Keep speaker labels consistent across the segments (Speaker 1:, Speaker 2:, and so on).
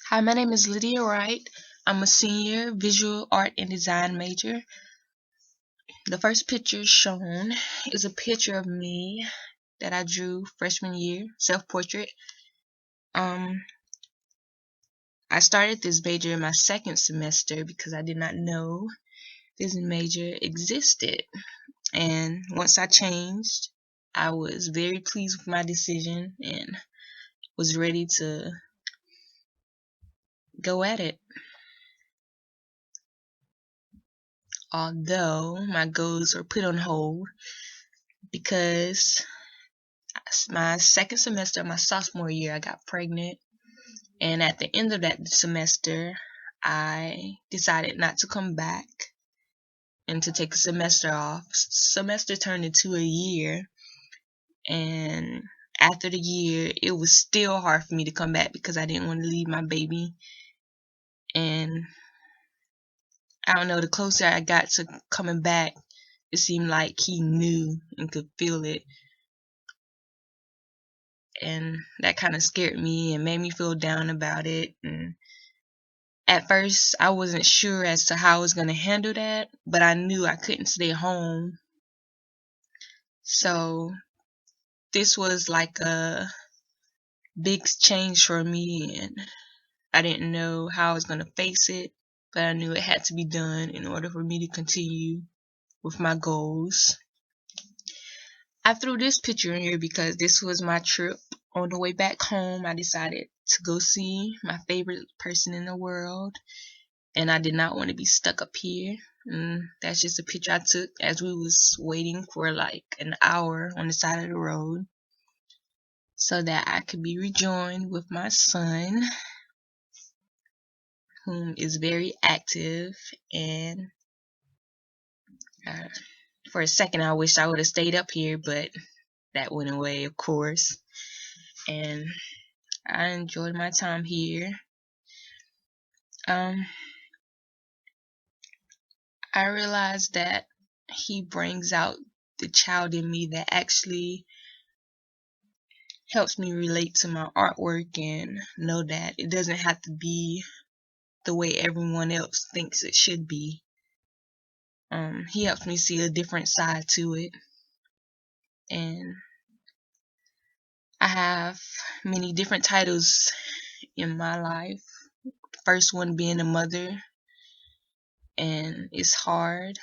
Speaker 1: Hi, my name is Lydia Wright. I'm a senior visual art and design major. The first picture shown is a picture of me that I drew freshman year, self-portrait. I started this major in my second semester because I did not know this major existed. And once I changed, I was very pleased with my decision and was ready to go at it. Although my goals were put on hold because my second semester of my sophomore year, I got pregnant. And at the end of that semester, I decided not to come back and to take a semester off. Semester turned into a year. And after the year, it was still hard for me to come back because I didn't want to leave my baby. And I don't know, the closer I got to coming back, it seemed like he knew and could feel it. And that kind of scared me and made me feel down about it. And at first, I wasn't sure as to how I was going to handle that, but I knew I couldn't stay home. So this was like a big change for me, and I didn't know how I was going to face it, but I knew it had to be done in order for me to continue with my goals. I threw this picture in here because this was my trip. On the way back home, I decided to go see my favorite person in the world, and I did not want to be stuck up here. And that's just a picture I took as we was waiting for like an hour on the side of the road so that I could be rejoined with my son, whom is very active. And for a second I wish I would have stayed up here, but that went away, of course. And I enjoyed my time here. I realized that he brings out the child in me that actually helps me relate to my artwork and know that it doesn't have to be the way everyone else thinks it should be. He helps me see a different side to it. And I have many different titles in my life. The first one being a mother, and it's hard.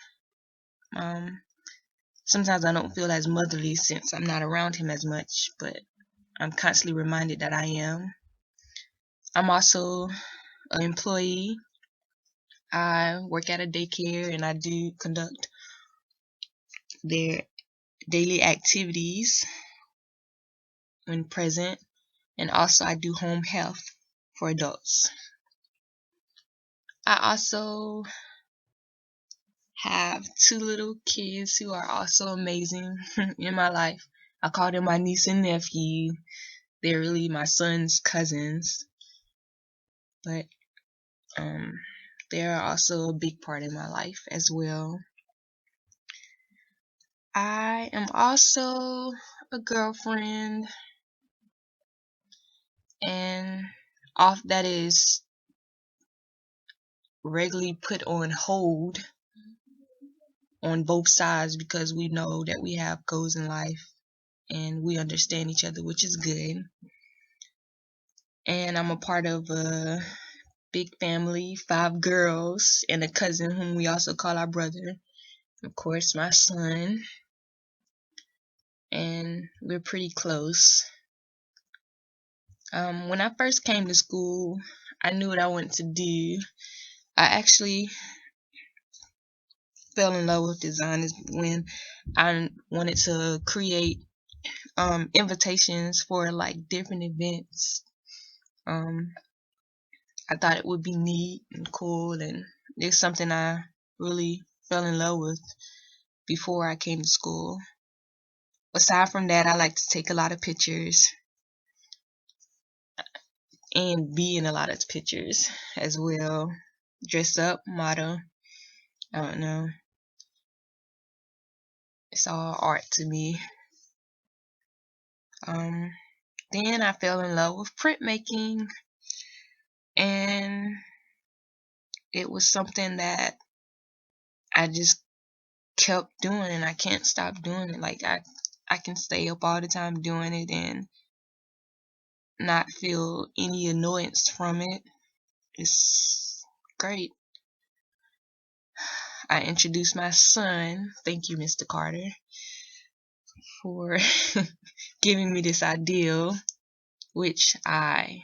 Speaker 1: Sometimes I don't feel as motherly since I'm not around him as much, but I'm constantly reminded that I am. I'm also an employee. I work at a daycare and I do conduct their daily activities when present, and also I do home health for adults. I also have two little kids who are also amazing in my life. I call them my niece and nephew. They're really my son's cousins, but they're also a big part in my life as well. I am also a girlfriend, and off that is regularly put on hold on both sides because we know that we have goals in life and we understand each other, which is good. And I'm a part of a big family, 5 girls and a cousin whom we also call our brother. Of course, my son. And we're pretty close. When I first came to school, I knew what I wanted to do. I actually fell in love with design when I wanted to create invitations for like different events. I thought it would be neat and cool, and it's something I really fell in love with before I came to school. Aside from that, I like to take a lot of pictures and be in a lot of pictures as well. Dress up, model, I don't know. It's all art to me. Then I fell in love with printmaking. And it was something that I just kept doing, and I can't stop doing it. Like I can stay up all the time doing it and not feel any annoyance from it. It's great. I introduced my son. Thank you, Mr. Carter, for giving me this ideal, which I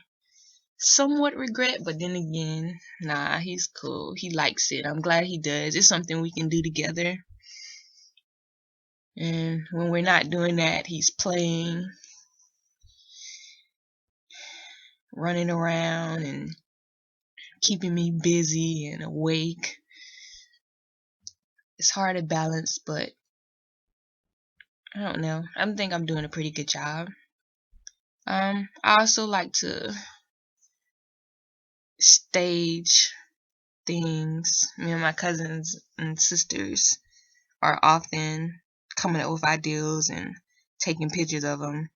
Speaker 1: somewhat regret, but then again, nah, he's cool. He likes it. I'm glad he does. It's something we can do together. And when we're not doing that, he's playing, running around, and keeping me busy and awake. It's hard to balance, but I don't know. I think I'm doing a pretty good job. I also like to stage things. Me and my cousins and sisters are often coming up with ideals and taking pictures of them.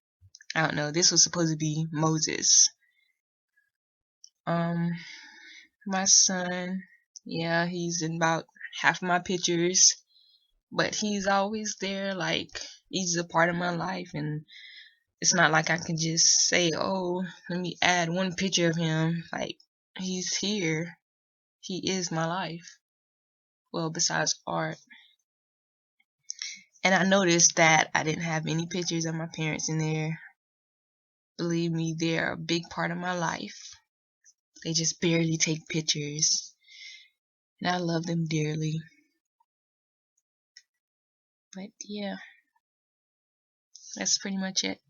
Speaker 1: I don't know. This was supposed to be Moses. My son, yeah, he's in about half of my pictures, but he's always there. Like, he's a part of my life, and it's not like I can just say, oh, let me add one picture of him. Like, he's here. He is my life. Well, besides art. And I noticed that I didn't have any pictures of my parents in there. Believe me, they're a big part of my life. They just barely take pictures. And I love them dearly. But yeah, that's pretty much it.